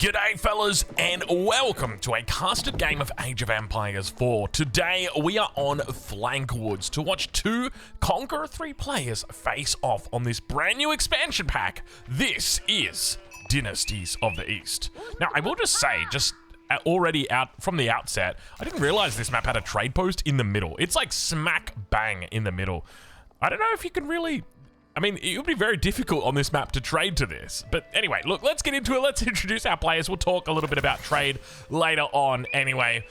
G'day fellas, and welcome to a casted game of Age of Empires 4. Today we are on Flankwoods to watch two Conqueror 3 players face off on this brand new expansion pack. This is Dynasties of the East. Now I will just say, already out from the outset, I didn't realize this map had a trade post in the middle. It's like smack bang in the middle. I don't know if you can really... I mean, it would be very difficult on this map to trade to this. But anyway, look, let's get into it. Let's introduce our players. We'll talk a little bit about trade later on. Anyway,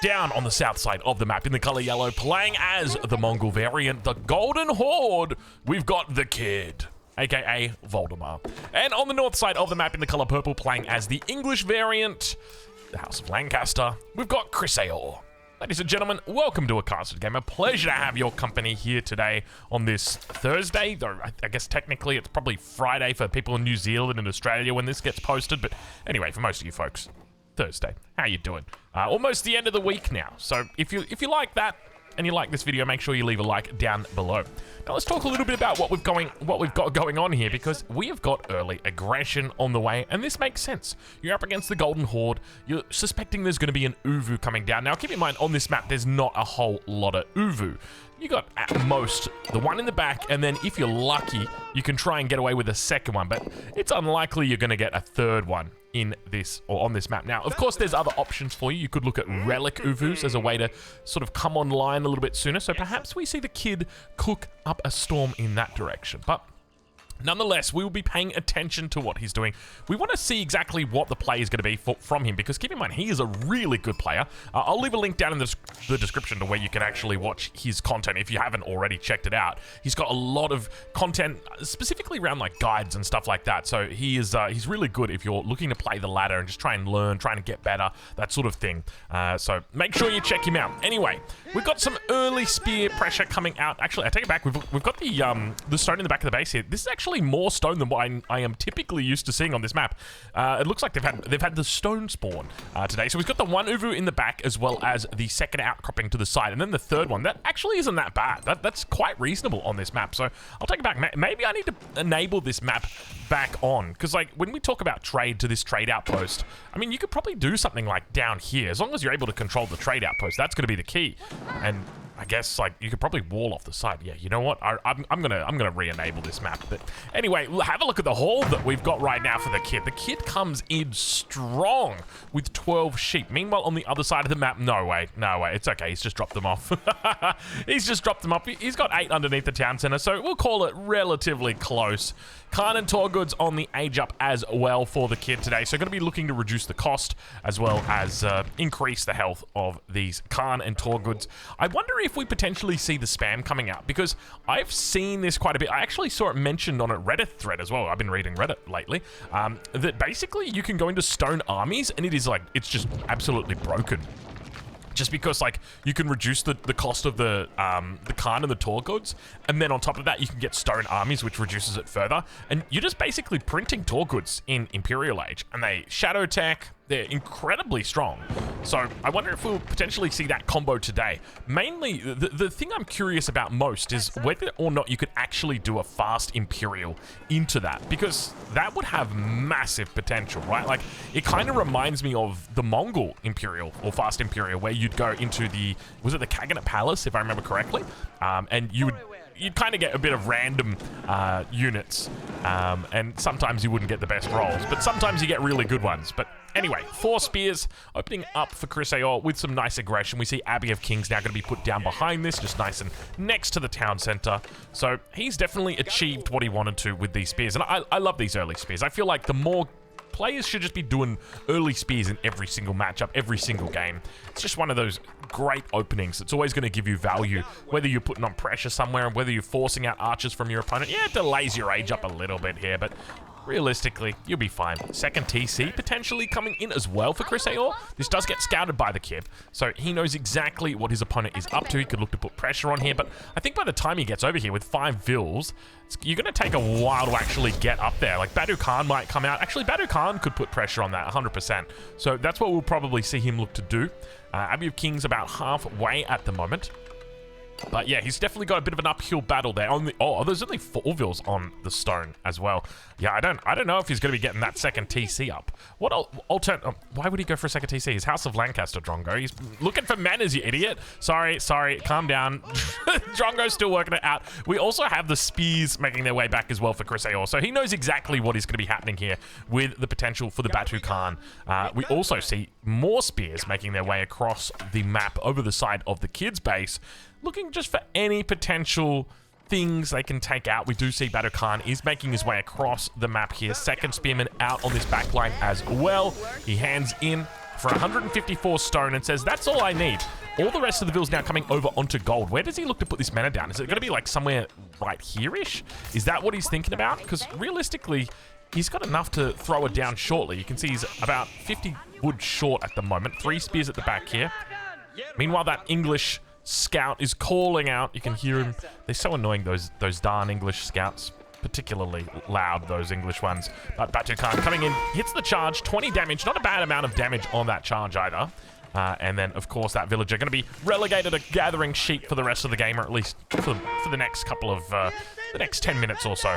down on the south side of the map in the color yellow, playing as the Mongol variant, the Golden Horde, we've got the Kid, aka Voldemar. And on the north side of the map in the color purple, playing as the English variant, the House of Lancaster, we've got Chrysaor. Ladies and gentlemen, welcome to A Casted Game. A pleasure to have your company here today on this Thursday, though I guess technically it's probably Friday for people in New Zealand and Australia when this gets posted, but anyway, for most of you folks, Thursday. How you doing? Almost the end of the week now, so if you like that and you like this video, make sure you leave a like down below. Now let's talk a little bit about what we've got going on here, because we have got early aggression on the way, and this makes sense. You're up against the Golden Horde. You're suspecting there's going to be an Uvu coming down. Now keep in mind, on this map, there's not a whole lot of Uvu. You got at most the one in the back, and then if you're lucky, you can try and get away with a second one, but it's unlikely you're going to get a third one in this or on this map. Now, of course, there's other options for you. You could look at relic Uvus as a way to sort of come online a little bit sooner, so perhaps we see the Kid cook up a storm in that direction. But nonetheless, we will be paying attention to what he's doing. We want to see exactly what the play is going to be from him, because keep in mind, he is a really good player. I'll leave a link down in the description to where you can actually watch his content if you haven't already checked it out. He's got a lot of content, specifically around like guides and stuff like that. So he's really good if you're looking to play the ladder and just try and learn, trying to get better, that sort of thing. So make sure you check him out. Anyway, we've got some early spear pressure coming out. Actually, I take it back. We've got the stone in the back of the base here. This is actually more stone than what I am typically used to seeing on this map. It looks like they've had the stone spawn today. So we've got the one Uvu in the back, as well as the second outcropping to the side, and then the third one. That actually isn't that bad. That's quite reasonable on this map. So I'll take it back. Maybe I need to enable this map back on, because like when we talk about trade to this trade outpost, I mean, you could probably do something like down here, as long as you're able to control the trade outpost. That's going to be the key. And I guess like you could probably wall off the side. Yeah, you know what? I'm gonna re-enable this map. But anyway, have a look at the haul that we've got right now for the Kid. The Kid comes in strong with 12 sheep. Meanwhile, on the other side of the map, no way, it's okay. He's just dropped them off. He's just dropped them off. He's got 8 underneath the town center, so we'll call it relatively close. Khan and Torgoods on the age up as well for the Kid today, so going to be looking to reduce the cost as well as increase the health of these Khan and Torgoods. I wonder if we potentially see the spam coming out, because I've seen this quite a bit. I actually saw it mentioned on a Reddit thread as well. I've been reading Reddit lately, that basically you can go into stone armies and it's just absolutely broken. Just because, like, you can reduce the cost of the Khan and the Torgoods, and then on top of that, you can get stone armies, which reduces it further. And you're just basically printing Torgoods in Imperial Age, and they shadow tech. They're incredibly strong. So I wonder if we'll potentially see that combo today. Mainly, the thing I'm curious about most is whether or not you could actually do a fast Imperial into that, because that would have massive potential, right? Like, it kind of reminds me of the Mongol Imperial, or fast Imperial, where you'd go into was it the Khaganate Palace, if I remember correctly? And you'd kind of get a bit of random units, and sometimes you wouldn't get the best rolls, but sometimes you get really good ones. But anyway, 4 spears opening up for Chrysaor with some nice aggression. We see Abbey of Kings now going to be put down behind this, just nice and next to the town center. So he's definitely achieved what he wanted to with these spears, and I love these early spears. I feel like the more players should just be doing early spears in every single matchup, every single game. It's just one of those great openings. It's always going to give you value, whether you're putting on pressure somewhere and whether you're forcing out archers from your opponent. Yeah, it delays your age up a little bit here, but realistically, you'll be fine. Second TC potentially coming in as well for Chrysaor. This does get scouted by the Kid, so he knows exactly what his opponent is up to. He could look to put pressure on here, but I think by the time he gets over here with 5 Vils, you're going to take a while to actually get up there. Like, Badu Khan might come out. Actually, Badu Khan could put pressure on that 100%. So that's what we'll probably see him look to do. Abbey of Kings about halfway at the moment. But yeah, he's definitely got a bit of an uphill battle there. There's only 4 vills on the stone as well. Yeah, I don't know if he's going to be getting that second TC up. What why would he go for a second TC? He's House of Lancaster, Drongo. He's looking for manners, you idiot. Sorry, calm down. Drongo's still working it out. We also have the spears making their way back as well for Chris Ayor, so he knows exactly what is going to be happening here with the potential for the Batu Khan. We also see more spears making their way across the map over the side of the kids' base, looking just for any potential things they can take out. We do see Batu Khan is making his way across the map here. Second spearman out on this back line as well. He hands in for 154 stone and says, that's all I need. All the rest of the vills now coming over onto gold. Where does he look to put this mana down? Is it going to be like somewhere right here-ish? Is that what he's thinking about? Because realistically, he's got enough to throw it down shortly. You can see he's about 50 wood short at the moment. 3 spears at the back here. Meanwhile, that English scout is calling out. You can hear him. They're so annoying, those darn English scouts. Particularly loud, those English ones. But Batu Khan coming in, hits the charge, 20 damage. Not a bad amount of damage on that charge either. And then, of course, that villager going to be relegated to gathering sheep for the rest of the game, or at least for the next couple of, the next 10 minutes or so.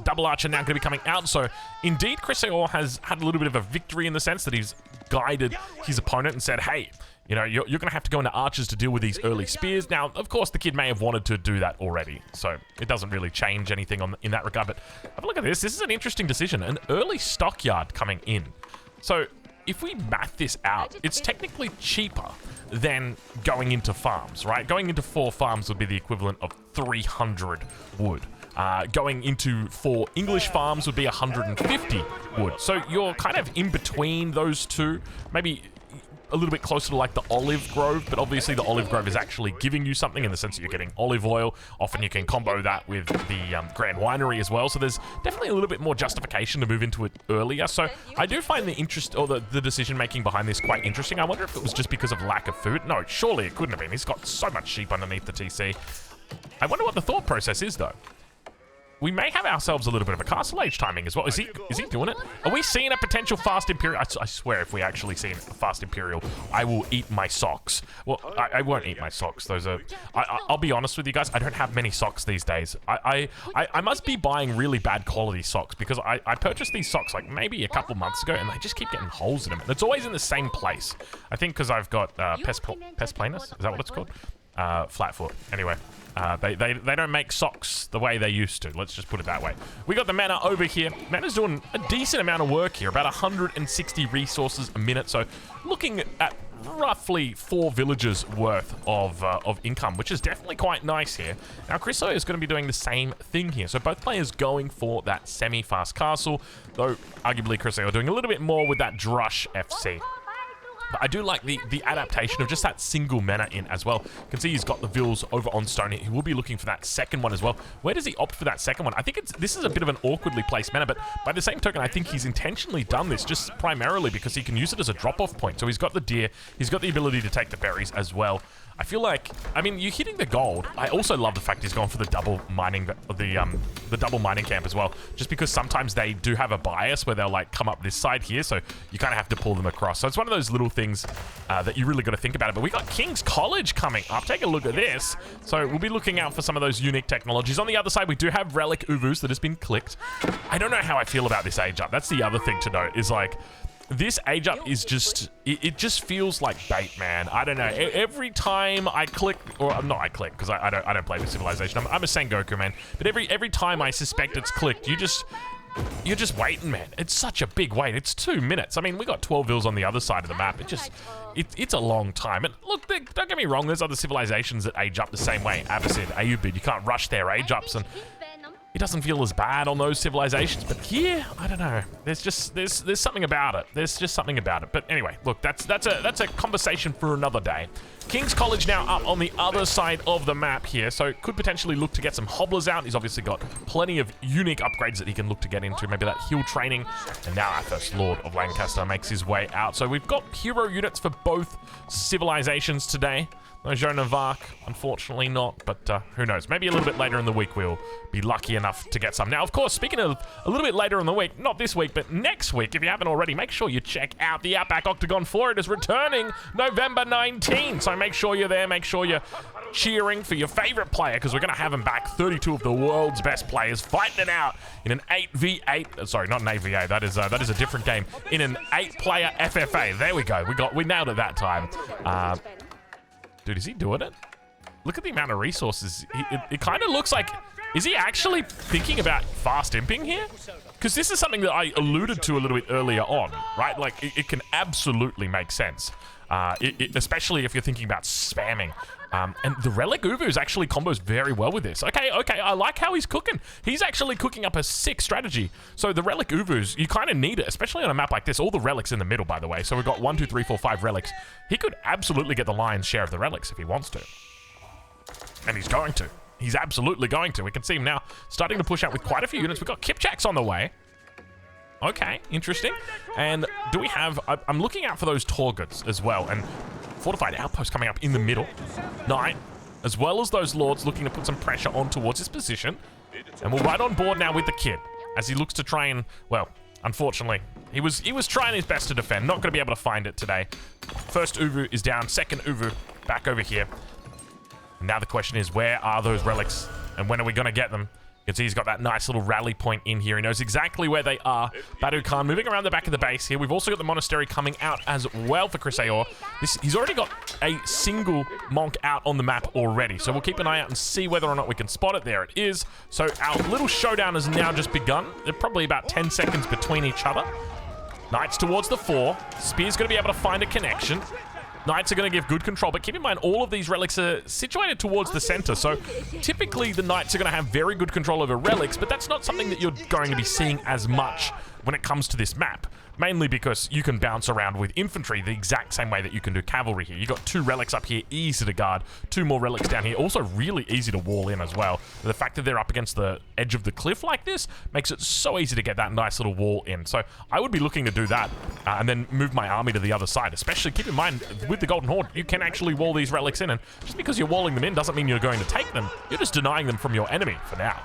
Double Archer now going to be coming out. So, indeed, Chris Ayor has had a little bit of a victory in the sense that he's guided his opponent and said, hey, you know, you're going to have to go into archers to deal with these early spears. Now, of course, the kid may have wanted to do that already, so it doesn't really change anything in that regard. But have a look at this. This is an interesting decision. An early stockyard coming in. So if we math this out, it's technically cheaper than going into farms, right? Going into 4 farms would be the equivalent of 300 wood. Going into 4 English farms would be 150 wood. So you're kind of in between those two, maybe a little bit closer to like the olive grove, but obviously the olive grove is actually giving you something in the sense that you're getting olive oil. Often you can combo that with the Grand Winery as well, so there's definitely a little bit more justification to move into it earlier. So I do find the interest, or the decision making behind this quite interesting. I wonder if it was just because of lack of food. No, surely it couldn't have been. He's got so much sheep underneath the TC. I wonder what the thought process is though. We may have ourselves a little bit of a castle age timing as well. Is he doing it? Are we seeing a potential fast Imperial? I swear if we actually see a fast Imperial, I will eat my socks. Well, I won't eat my socks. Those are... I'll be honest with you guys, I don't have many socks these days. I must be buying really bad quality socks because I purchased these socks like maybe a couple months ago and they just keep getting holes in them. And it's always in the same place. I think because I've got pest planus? Is that what it's called? Flatfoot. Anyway. They don't make socks the way they used to. Let's just put it that way. We got the mana over here. Mana's doing a decent amount of work here, about 160 resources a minute. So looking at roughly 4 villages worth of income, which is definitely quite nice here. Now, Chris Ayor is going to be doing the same thing here. So both players going for that semi-fast castle, though arguably Chris Ayor doing a little bit more with that Drush FC. But I do like the adaptation of just that single mana in as well. You can see he's got the vills over on stone. He will be looking for that second one as well. Where does he opt for that second one? I think this is a bit of an awkwardly placed mana, but by the same token, I think he's intentionally done this just primarily because he can use it as a drop-off point. So he's got the deer, he's got the ability to take the berries as well. I feel like, I mean, you're hitting the gold. I also love the fact he's gone for the double mining, the double mining camp as well, just because sometimes they do have a bias where they'll like come up this side here, so you kind of have to pull them across. So it's one of those little things that you really got to think about it. But we got King's College coming up. Take a look at this. So we'll be looking out for some of those unique technologies. On the other side, we do have Relic Uvus that has been clicked. I don't know how I feel about this age up. That's the other thing to note is like, this age up is just, it just feels like bait, man. I don't know. Every time I click, or not I click, because I don't play with Civilization. I'm a Sengoku, man. But every time I suspect it's clicked, you're just waiting, man. It's such a big wait. It's 2 minutes. I mean, we got 12 vills on the other side of the map. It's a long time. And look, don't get me wrong, there's other civilizations that age up the same way. Abbasid, Ayyubid, you can't rush their age ups, and it doesn't feel as bad on those civilizations, but here, I don't know. There's something about it. There's just something about it. But anyway, look, that's a conversation for another day. King's College now up on the other side of the map here, so could potentially look to get some hobblers out. He's obviously got plenty of unique upgrades that he can look to get into, maybe that hill training. And now our first Lord of Lancaster makes his way out. So we've got hero units for both civilizations today. No Joan of Arc, unfortunately not, but who knows? Maybe a little bit later in the week we'll be lucky enough to get some. Now, of course, speaking of a little bit later in the week, not this week, but next week, if you haven't already, make sure you check out the Outback Octagon 4. It is returning November 19, so make sure you're there, make sure you cheering for your favorite player, because we're going to have him back. 32 of the world's best players fighting it out in an 8v8. Sorry, not an 8v8. That is a different game. In an 8-player FFA. There we go. We nailed it that time. Dude, is he doing it? Look at the amount of resources. It kind of looks like... Is he actually thinking about fast imping here? Because this is something that I alluded to a little bit earlier on, right? Like, it can absolutely make sense. Especially if you're thinking about spamming. And the Relic Uvus actually combos very well with this. Okay, I like how he's cooking. He's actually cooking up a sick strategy. So the Relic Uvus, you kind of need it, especially on a map like this. All the relics in the middle, by the way. So we've got 1, 2, 3, 4, 5 relics. He could absolutely get the lion's share of the relics if he wants to. And he's going to. He's absolutely going to. We can see him now starting to push out with quite a few units. We've got Kipchaks on the way. Okay, interesting. And do we have... I'm looking out for those Torguts as well. And fortified outposts coming up in the middle. Knight, as well as those lords looking to put some pressure on towards his position. And we're right on board now with the kid as he looks to try and... Well, unfortunately, he was trying his best to defend. Not going to be able to find it today. First Uvu is down. Second Uvu back over here. Now the question is, where are those relics? And when are we going to get them? You can see he's got that nice little rally point in here. He knows exactly where they are. Badu Khan moving around the back of the base here. We've also got the monastery coming out as well for Chris Ayor. He's already got a single monk out on the map already. So we'll keep an eye out and see whether or not we can spot it. There it is. So our little showdown has now just begun. They're probably about 10 seconds between each other. Knights towards the 4. Spear's going to be able to find a connection. Knights are going to give good control, but keep in mind all of these relics are situated towards the center, so typically the Knights are going to have very good control over relics, but that's not something that you're going to be seeing as much when it comes to this map. Mainly because you can bounce around with infantry the exact same way that you can do cavalry here. You've got 2 relics up here, easy to guard. 2 more relics down here, also really easy to wall in as well. The fact that they're up against the edge of the cliff like this makes it so easy to get that nice little wall in. So I would be looking to do that and then move my army to the other side. Especially keep in mind, with the Golden Horde, you can actually wall these relics in. And just because you're walling them in doesn't mean you're going to take them. You're just denying them from your enemy for now.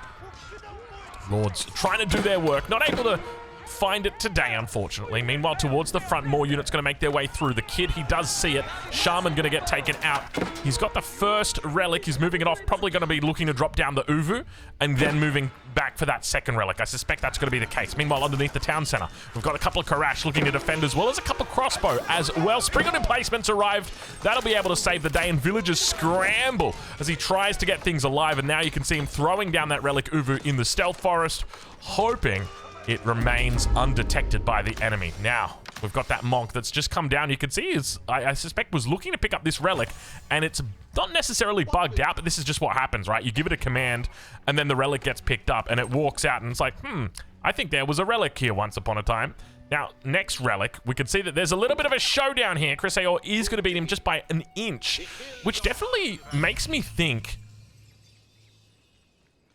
Lords trying to do their work, not able to find it today, unfortunately. Meanwhile, towards the front, more units going to make their way through. The kid, he does see it. Shaman going to get taken out. He's got the first relic. He's moving it off. Probably going to be looking to drop down the Uvu and then moving back for that second relic. I suspect that's going to be the case. Meanwhile, underneath the town center, we've got a couple of Karash looking to defend as well as a couple of crossbow as well. Spring on emplacements arrived. That'll be able to save the day, and villagers scramble as he tries to get things alive. And now you can see him throwing down that relic Uvu in the stealth forest, hoping it remains undetected by the enemy. Now, we've got that monk that's just come down. You can see I suspect was looking to pick up this relic, and it's not necessarily bugged out, but this is just what happens, right? You give it a command, and then the relic gets picked up, and it walks out, and it's like, I think there was a relic here once upon a time. Now, next relic, we can see that there's a little bit of a showdown here. Chris Ayor is going to beat him just by an inch, which definitely makes me think,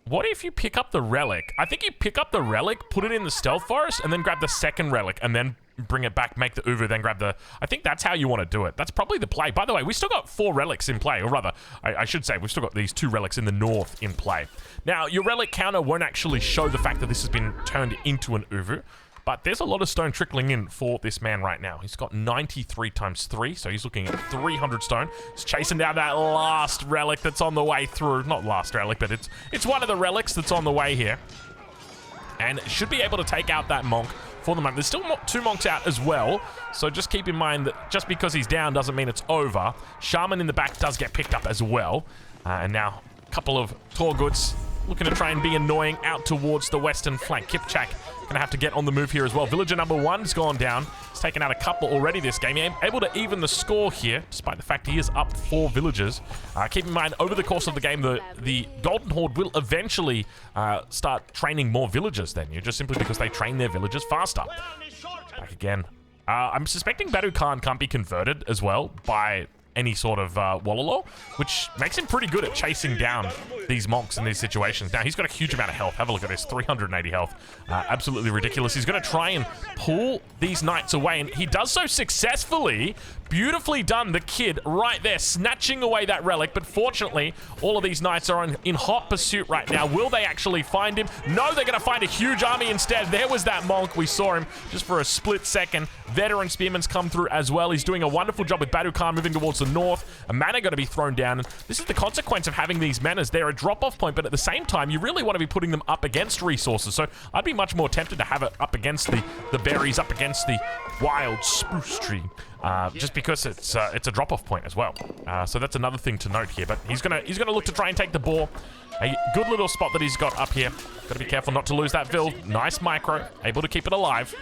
what if you pick up the relic? I think you pick up the relic, put it in the stealth forest, and then grab the second relic, and then bring it back, make the Uvu, then grab the... I think that's how you want to do it. That's probably the play. By the way, we still got 4 relics in play, or rather, I should say, we've still got these 2 relics in the north in play. Now, your relic counter won't actually show the fact that this has been turned into an Uvu, but there's a lot of stone trickling in for this man right now. He's got 93 times 3, so he's looking at 300 stone. He's chasing down that last relic that's on the way through. Not last relic, but it's one of the relics that's on the way here. And should be able to take out that monk for the moment. There's still 2 monks out as well, so just keep in mind that just because he's down doesn't mean it's over. Shaman in the back does get picked up as well. And now a couple of Torguts looking to try and be annoying out towards the western flank. Kipchak gonna have to get on the move here as well. Villager number 1's gone down. He's taken out a couple already this game. Able to even the score here, despite the fact he is up 4 villagers. Keep in mind, over the course of the game, the Golden Horde will eventually start training more villagers than you, just simply because they train their villagers faster. Back again. I'm suspecting Badu Khan can't be converted as well by any sort of Wallalor, which makes him pretty good at chasing down these monks in these situations. Now, he's got a huge amount of health. Have a look at this, 380 health. Absolutely ridiculous. He's going to try and pull these knights away, and he does so successfully. Beautifully done, the kid right there, snatching away that relic, but fortunately, all of these knights are in hot pursuit right now. Will they actually find him? No, they're going to find a huge army instead. There was that monk. We saw him just for a split second. Veteran spearman's come through as well. He's doing a wonderful job with Badu Khan moving towards the north, a manor going to be thrown down, and this is the consequence of having these manors. They're a drop-off point, but at the same time, you really want to be putting them up against resources, so I'd be much more tempted to have it up against the berries, up against the wild spruce tree, just because it's a drop-off point as well. So that's another thing to note here, but he's gonna look to try and take the boar. A good little spot that he's got up here. Got to be careful not to lose that Vil. Nice micro, able to keep it alive.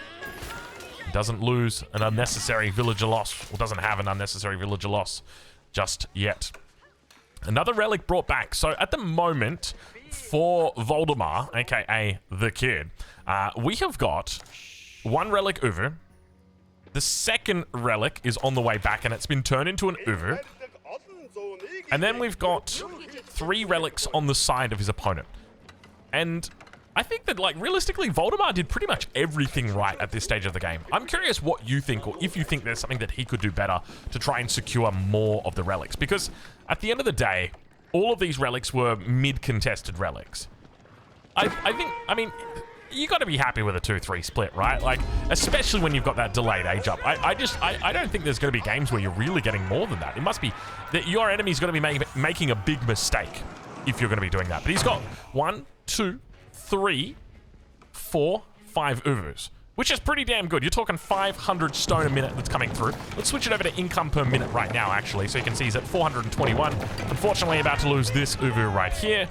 Doesn't lose an unnecessary villager loss, or doesn't have an unnecessary villager loss just yet. Another relic brought back. So at the moment, for Voldemar, aka the Kid, we have got one relic Uvu. The second relic is on the way back, and it's been turned into an Uvu. And then we've got 3 relics on the side of his opponent. And I think that, like, realistically, Voldemar did pretty much everything right at this stage of the game. I'm curious what you think, or if you think there's something that he could do better to try and secure more of the relics. Because at the end of the day, all of these relics were mid-contested relics. I mean, you got to be happy with a 2-3 split, right? Like, especially when you've got that delayed age up. I don't think there's going to be games where you're really getting more than that. It must be that your enemy's going to be making a big mistake if you're going to be doing that. But he's got 1, 2, 3, 4, 5 Uvus, which is pretty damn good. You're talking 500 stone a minute that's coming through. Let's switch it over to income per minute right now, actually, so you can see he's at 421. Unfortunately, about to lose this Uvu right here,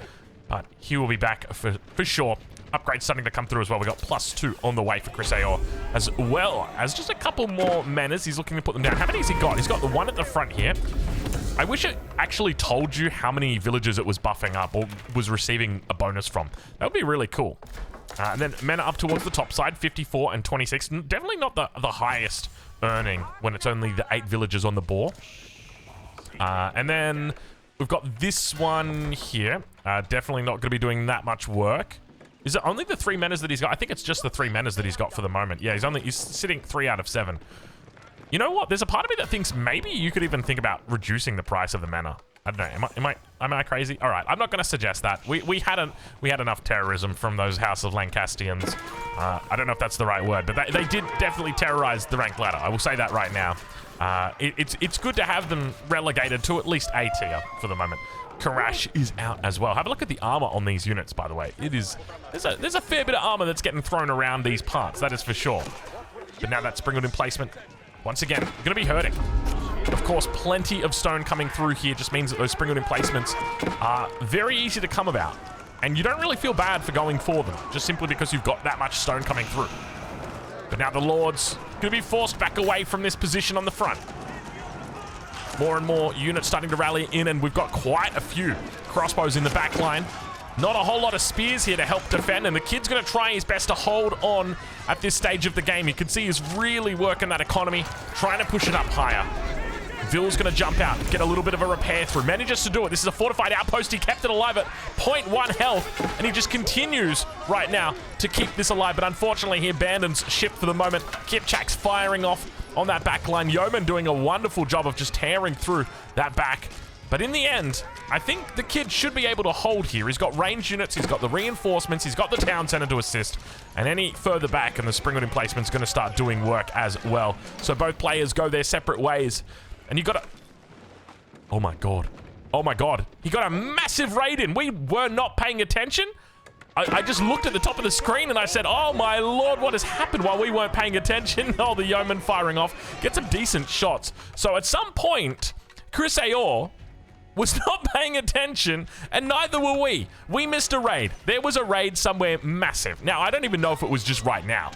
but he will be back for sure. Upgrade starting to come through as well. We got +2 on the way for Chris Ayor, as well as just a couple more manors. He's looking to put them down. How many has he got? He's got the one at the front here. I wish it actually told you how many villagers it was buffing up or was receiving a bonus from. That would be really cool. And then men up towards the top side, 54 and 26. Definitely not the highest earning when it's only the 8 villagers on the board. And then we've got this one here. Definitely not going to be doing that much work. Is it only the 3 manors that he's got? I think it's just the 3 manors that he's got for the moment. Yeah, he's sitting 3 out of 7. You know what? There's a part of me that thinks maybe you could even think about reducing the price of the manor. I don't know. Am I crazy? All right, I'm not going to suggest that. We had enough terrorism from those House of Lancastians. I don't know if that's the right word, but they did definitely terrorize the rank ladder. I will say that right now. It's good to have them relegated to at least A tier for the moment. Karash is out as well. Have a look at the armor on these units, by the way. There's a fair bit of armor that's getting thrown around these parts, that is for sure. But now that Springwood emplacement, once again, going to be hurting. Of course, plenty of stone coming through here just means that those Springwood emplacements are very easy to come about. And you don't really feel bad for going for them, just simply because you've got that much stone coming through. But now the Lord's going to be forced back away from this position on the front. More and more units starting to rally in, and we've got quite a few crossbows in the back line. Not a whole lot of spears here to help defend, and the Kid's going to try his best to hold on at this stage of the game. You can see he's really working that economy, trying to push it up higher. Vil's going to jump out, get a little bit of a repair through. Manages to do it. This is a fortified outpost. He kept it alive at 0.1 health, and he just continues right now to keep this alive. But unfortunately, he abandons ship for the moment. Kipchak's firing off on that back line. Yeoman doing a wonderful job of just tearing through that back. But in the end, I think the Kid should be able to hold here. He's got ranged units, he's got the reinforcements, he's got the town center to assist, and any further back, and the Springwood emplacement's going to start doing work as well. So both players go their separate ways. And you got to... Oh my god. Oh my god. He got a massive raid in. We were not paying attention. I just looked at the top of the screen and I said, oh my lord, what has happened while we weren't paying attention? Oh, the yeoman firing off. Get some decent shots. So at some point, Chris Ayor was not paying attention, and neither were we. We missed a raid. There was a raid somewhere massive. Now, I don't even know if it was just right now.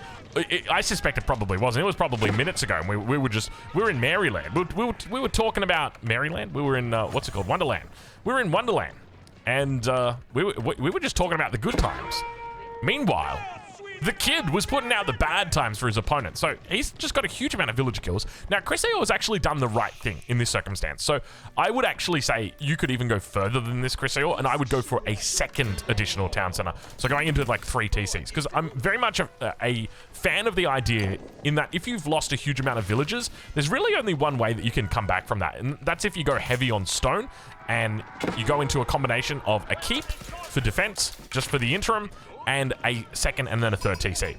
I suspect it probably wasn't. It was probably minutes ago, and we were in Maryland. We were talking about Maryland. We were in what's it called? Wonderland. We were in Wonderland, and we were just talking about the good times. Meanwhile, the Kid was putting out the bad times for his opponent. So he's just got a huge amount of villager kills. Now, Chris Ayor has actually done the right thing in this circumstance. So I would actually say you could even go further than this, Chris Ayor, and I would go for a second additional town center. So going into like 3 TCs, because I'm very much a fan of the idea in that if you've lost a huge amount of villagers, there's really only one way that you can come back from that. And that's if you go heavy on stone and you go into a combination of a keep for defense, just for the interim, and a second and then a third TC.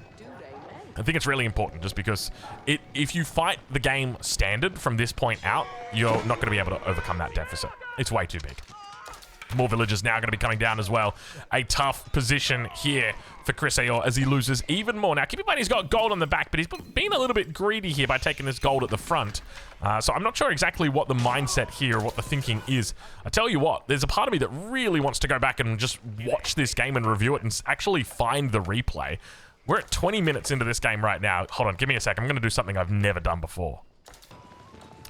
I think it's really important just because if you fight the game standard from this point out, you're not going to be able to overcome that deficit. It's way too big. More villagers now going to be coming down as well. A tough position here for Chris Ayor as he loses even more. Now, keep in mind he's got gold on the back, but he's been a little bit greedy here by taking this gold at the front. So I'm not sure exactly what the mindset here, what the thinking is. I tell you what, there's a part of me that really wants to go back and just watch this game and review it and actually find the replay. We're at 20 minutes into this game right now. Hold on, give me a sec. I'm going to do something I've never done before.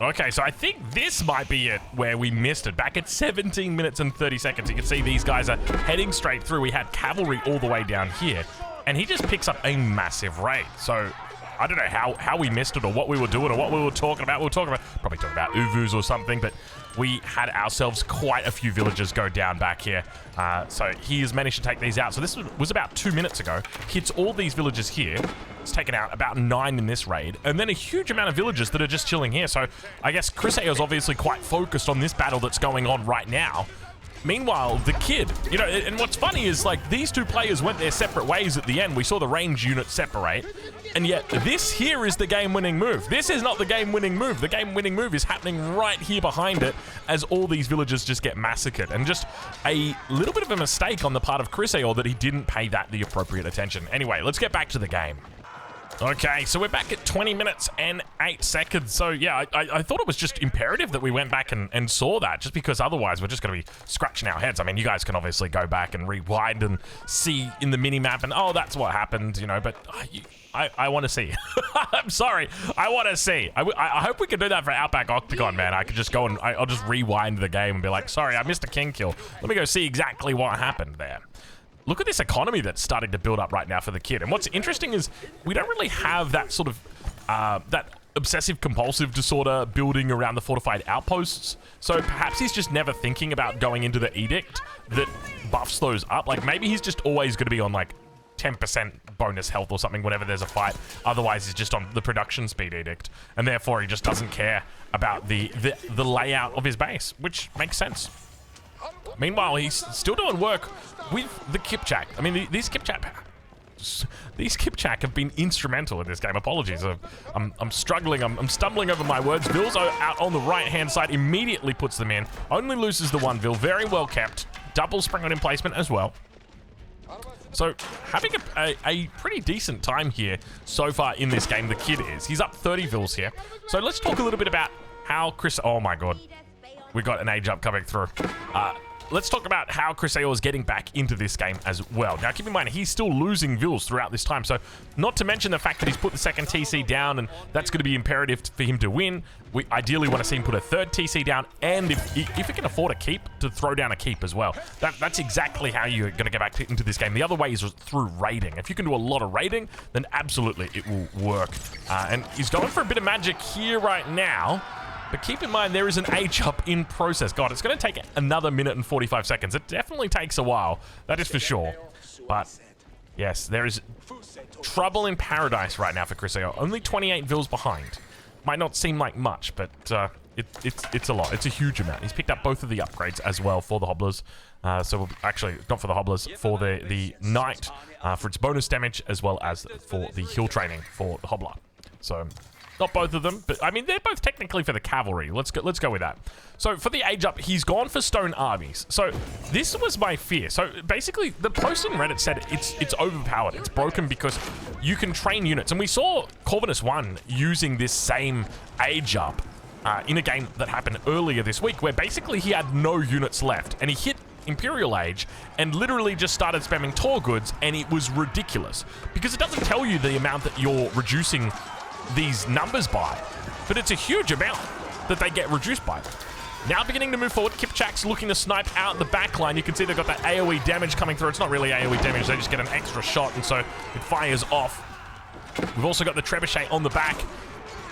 Okay, so I think this might be it where we missed it. Back at 17 minutes and 30 seconds, you can see these guys are heading straight through. We had cavalry all the way down here, and he just picks up a massive raid. So I don't know how we missed it or what we were doing or what we were talking about. We were talking about, probably talking about Uvus or something, but we had ourselves quite a few villagers go down back here. So he has managed to take these out. So this was about 2 minutes ago. Hits all these villagers here. It's taken out about 9 in this raid. And then a huge amount of villagers that are just chilling here. So I guess Chris Ayor is obviously quite focused on this battle that's going on right now. Meanwhile, the kid, you know, and what's funny is like these two players went their separate ways at the end. We saw the range units separate, and yet this here is the game-winning move. This is not the game-winning move. The game-winning move is happening right here behind it as all these villagers just get massacred. And just a little bit of a mistake on the part of Chris Ayor that he didn't pay that the appropriate attention. Anyway, let's get back to the game. Okay, so we're back at 20 minutes and 8 seconds. So, yeah, I thought it was just imperative that we went back and saw that, just because otherwise we're just going to be scratching our heads. I mean, you guys can obviously go back and rewind and see in the mini-map and, oh, that's what happened, you know, but I want to see. I'm sorry. I want to see. I hope we can do that for Outback Octagon, man. I could just go and I'll just rewind the game and be like, sorry, I missed a king kill. Let me go see exactly what happened there. Look at this economy that's starting to build up right now for the kid. And what's interesting is we don't really have that sort of, that obsessive-compulsive disorder building around the fortified outposts. So perhaps he's just never thinking about going into the edict that buffs those up. Like maybe he's just always going to be on like 10% bonus health or something whenever there's a fight. Otherwise, he's just on the production speed edict. And therefore, he just doesn't care about the layout of his base, which makes sense. Meanwhile, he's still doing work with the Kipchak. I mean, these Kipchak have been instrumental in this game. Apologies. I'm struggling. I'm stumbling over my words. Vil's out on the right-hand side, immediately puts them in. Only loses the one Vil. Very well kept. Double spring on emplacement as well. So, having a pretty decent time here so far in this game, the kid is. He's up 30 Vils here. So, let's talk a little bit about how Chris... Oh, my God. We got an age up coming through. Let's talk about how Chris Ayor is getting back into this game as well. Now, keep in mind, he's still losing Vils throughout this time. So, not to mention the fact that he's put the second TC down, and that's going to be imperative for him to win. We ideally want to see him put a third TC down, and if he can afford a keep, to throw down a keep as well. That's exactly how you're going to get back into this game. The other way is through raiding. If you can do a lot of raiding, then absolutely it will work. And he's going for a bit of magic here right now. But keep in mind, there is an age up in process. God, it's going to take another minute and 45 seconds. It definitely takes a while. That is for sure. But, yes, there is trouble in paradise right now for Chris Ayor. Only 28 Vils behind. Might not seem like much, but it's a lot. It's a huge amount. He's picked up both of the upgrades as well for the Hobblers. So, actually, not for the Hobblers, for the Knight, for its bonus damage, as well as for the heal training for the Hobbler. So... not both of them, but I mean, they're both technically for the cavalry. Let's go with that. So for the age up, he's gone for stone armies. So this was my fear. So basically, the post in Reddit said it's overpowered. It's broken because you can train units. And we saw Corvinus 1 using this same age up in a game that happened earlier this week, where basically he had no units left. And he hit Imperial Age and literally just started spamming Tor goods, and it was ridiculous. Because it doesn't tell you the amount that you're reducing these numbers by, but it's a huge amount that they get reduced by. Now beginning to move forward, Kipchak's looking to snipe out the back line. You can see they've got that AoE damage coming through. It's not really AoE damage, they just get an extra shot, and so it fires off. We've also got the trebuchet on the back,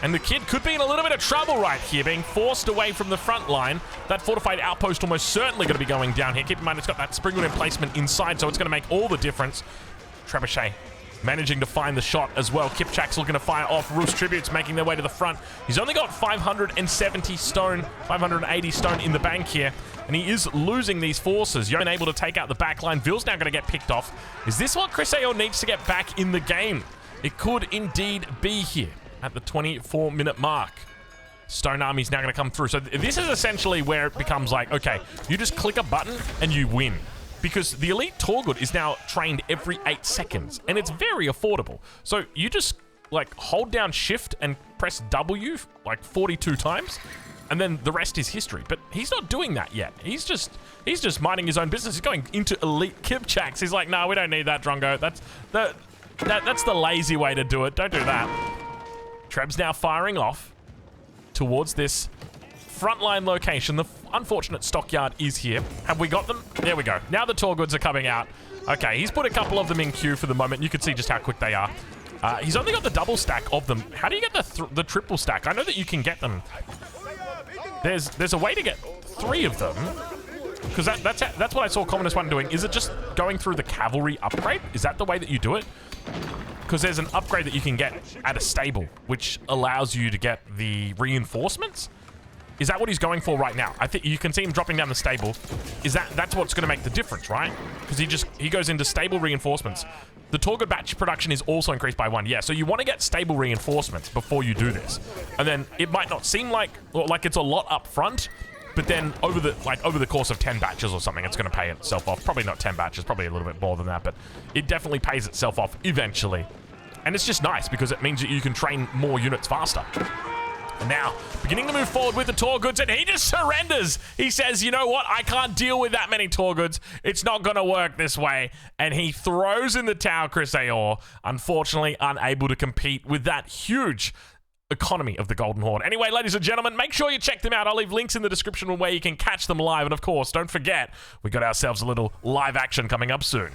and the kid could be in a little bit of trouble right here, being forced away from the front line. That fortified outpost almost certainly going to be going down here. Keep in mind, it's got that springwood emplacement inside, so it's going to make all the difference. Trebuchet managing to find the shot as well. Kipchak's looking to fire off. Rus tributes making their way to the front. He's only got 570 stone, 580 stone in the bank here, and he is losing these forces. You're unable to take out the back line. Vil's now going to get picked off. Is this what Chris Ayor needs to get back in the game? It could indeed be here at the 24-minute mark. Stone Army's now going to come through. So this is essentially where it becomes like, okay, you just click a button and you win. Because the elite Torgut is now trained every 8 seconds, and it's very affordable. So you just like hold down shift and press W like 42 times, and then the rest is history. But he's not doing that yet. He's just minding his own business. He's going into elite Kipchaks. He's like, no, we don't need that, Drongo. That's the lazy way to do it. Don't do that. Treb's now firing off towards this frontline location. The unfortunate stockyard is here. Have we got them? There we go. Now the Torguds are coming out. Okay, he's put a couple of them in queue for the moment. You can see just how quick they are. He's only got the double stack of them. How do you get the triple stack? I know that you can get them. There's a way to get 3 of them. Because that's what I saw Communist One doing. Is it just going through the cavalry upgrade? Is that the way that you do it? Because there's an upgrade that you can get at a stable, which allows you to get the reinforcements. Is that what he's going for right now? I think you can see him dropping down the stable. That's what's going to make the difference, right? Because he goes into stable reinforcements. The Torgut batch production is also increased by 1. Yeah, so you want to get stable reinforcements before you do this. And then it might not seem like it's a lot up front, but then over the course of 10 batches or something, it's going to pay itself off. Probably not 10 batches, probably a little bit more than that, but it definitely pays itself off eventually. And it's just nice because it means that you can train more units faster. And now, beginning to move forward with the Torguds, and he just surrenders. He says, you know what? I can't deal with that many Torguds. It's not going to work this way. And he throws in the Tau Chrysaor, unfortunately unable to compete with that huge economy of the Golden Horde. Anyway, ladies and gentlemen, make sure you check them out. I'll leave links in the description where you can catch them live. And of course, don't forget, we got ourselves a little live action coming up soon.